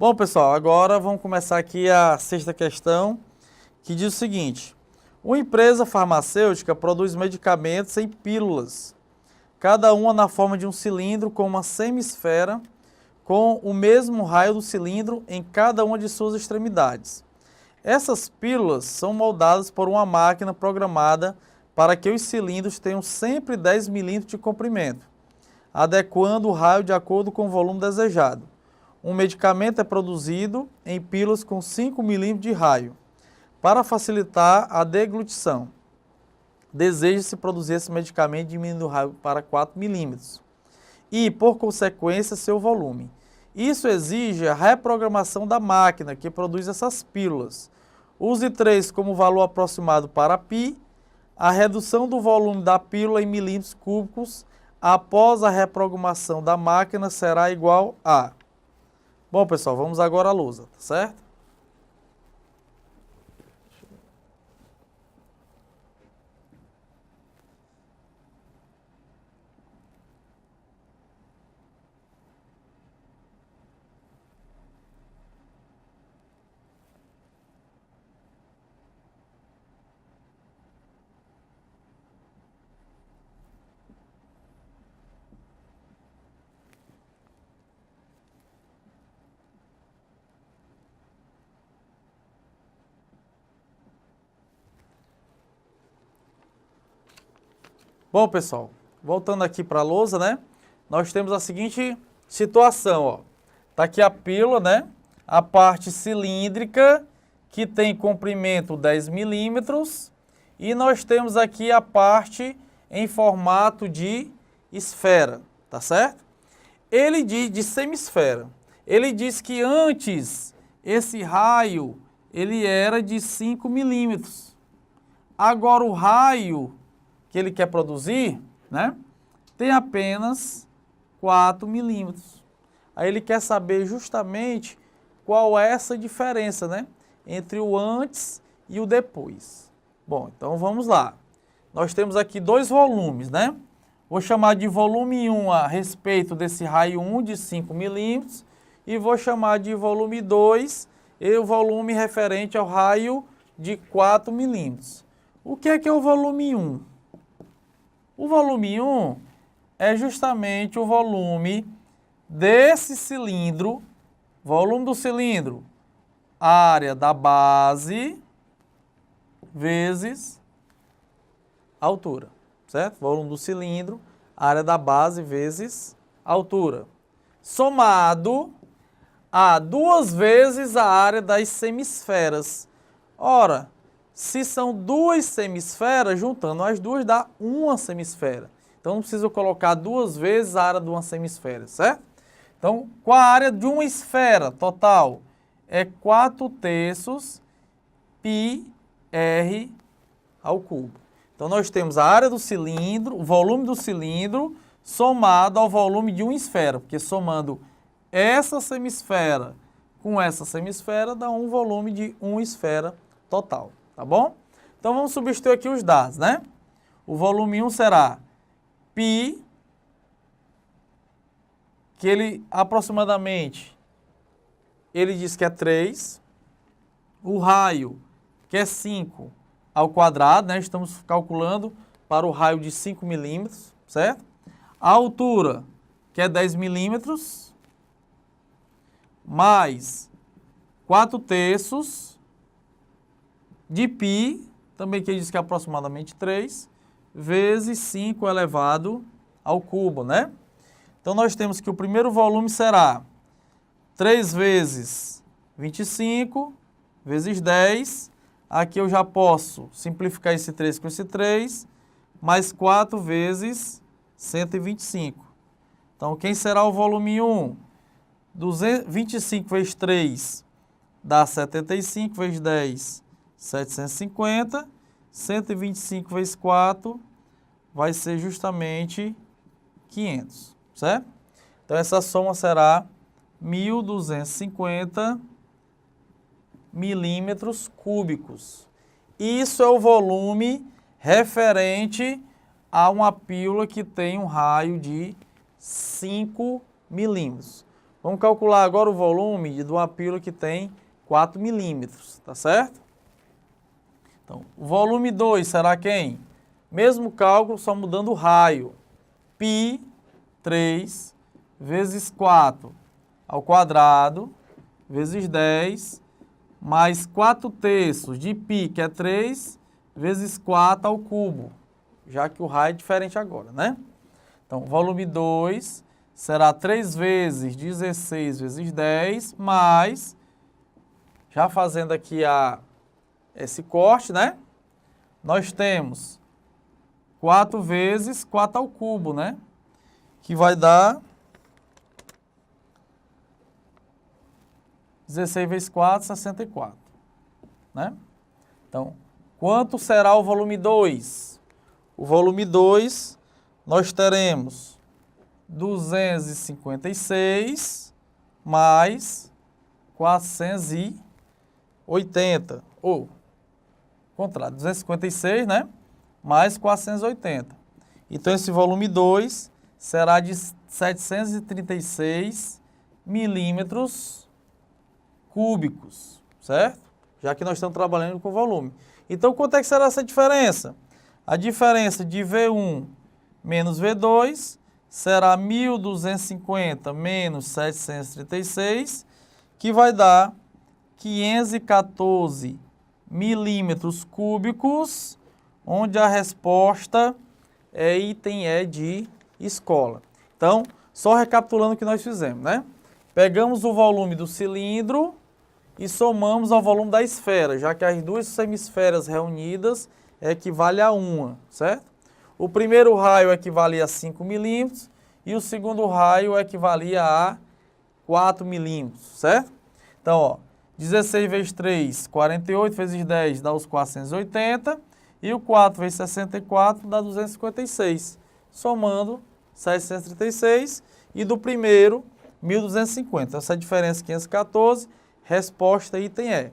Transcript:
Bom, pessoal, agora vamos começar aqui a sexta questão, que diz o seguinte: uma empresa farmacêutica produz medicamentos em pílulas, cada uma na forma de um cilindro com uma semisfera, com o mesmo raio do cilindro em cada uma de suas extremidades. Essas pílulas são moldadas por uma máquina programada para que os cilindros tenham sempre 10 milímetros de comprimento, adequando o raio de acordo com o volume desejado. Um medicamento é produzido em pílulas com 5 milímetros de raio. Para facilitar a deglutição, deseja-se produzir esse medicamento diminuindo o raio para 4 milímetros e, por consequência, seu volume. Isso exige a reprogramação da máquina que produz essas pílulas. Use 3 como valor aproximado para π. A redução do volume da pílula em milímetros cúbicos após a reprogramação da máquina será igual a... Bom, pessoal, vamos agora à lousa, tá certo? Bom, pessoal, voltando aqui para a lousa, né? Nós temos a seguinte situação, ó. Tá aqui a pílula, né? A parte cilíndrica, que tem comprimento 10 milímetros. E nós temos aqui a parte em formato de esfera, tá certo? Ele diz de semisfera. Ele diz que antes esse raio, ele era de 5 milímetros. Agora o raio que ele quer produzir, né, tem apenas 4 milímetros. Aí ele quer saber justamente qual é essa diferença, né, entre o antes e o depois. Bom, então vamos lá. Nós temos aqui dois volumes, né? Vou chamar de volume 1 a respeito desse raio 1 de 5 milímetros e vou chamar de volume 2 e o volume referente ao raio de 4 milímetros. O que é o volume 1? O volume 1 é justamente o volume desse cilindro, volume do cilindro, área da base vezes altura, certo? Volume do cilindro, área da base vezes altura, somado a 2 vezes a área das semisferas. Ora, se são 2 semisferas, juntando as duas dá uma semisfera. Então não preciso colocar 2 vezes a área de uma semisfera, certo? Então, qual a área de uma esfera total? É 4/3 πr ao cubo. Então nós temos a área do cilindro, o volume do cilindro, somado ao volume de uma esfera, porque somando essa semisfera com essa semisfera dá um volume de uma esfera total. Tá bom? Então vamos substituir aqui os dados, né? O volume 1 será π, que ele aproximadamente, ele diz que é 3. O raio, que é 5 ao quadrado, né? Estamos calculando para o raio de 5 milímetros, certo? A altura, que é 10 milímetros, mais 4/3 de π, também que ele diz que é aproximadamente 3, vezes 5 elevado ao cubo, né? Então nós temos que o primeiro volume será 3 vezes 25, vezes 10. Aqui eu já posso simplificar esse 3 com esse 3, mais 4 vezes 125. Então quem será o volume 1? 25 vezes 3 dá 75, vezes 10, 750, 125 vezes 4 vai ser justamente 500, certo? Então essa soma será 1.250 milímetros cúbicos. Isso é o volume referente a uma pílula que tem um raio de 5 milímetros. Vamos calcular agora o volume de uma pílula que tem 4 milímetros, tá certo? Então, o volume 2 será quem? Mesmo cálculo, só mudando o raio. Π 3 vezes 4 ao quadrado, vezes 10, mais 4/3 de π, que é 3, vezes 4 ao cubo, já que o raio é diferente agora, né? Então, volume 2 será 3 vezes 16 vezes 10, mais, já fazendo aqui esse corte, né? Nós temos 4 vezes 4 ao cubo, né? Que vai dar 16 vezes 4, 64, né? Então, quanto será o volume 2? O volume 2, nós teremos 256 mais 480, ou, contrário, 256, né? Mais 480. Então, esse volume 2 será de 736 milímetros cúbicos, certo? Já que nós estamos trabalhando com volume. Então, quanto é que será essa diferença? A diferença de V1 menos V2 será 1.250 menos 736, que vai dar 514 milímetros cúbicos, onde a resposta é item E de escola. Então, só recapitulando o que nós fizemos, né? Pegamos o volume do cilindro e somamos ao volume da esfera, já que as duas semisferas reunidas equivale a uma, certo? O primeiro raio equivalia a 5 milímetros e o segundo raio equivalia a 4 milímetros, certo? Então, ó, 16 vezes 3, 48 vezes 10 dá os 480 e o 4 vezes 64 dá 256, somando 736 e do primeiro 1.250. Essa diferença 514, resposta item E.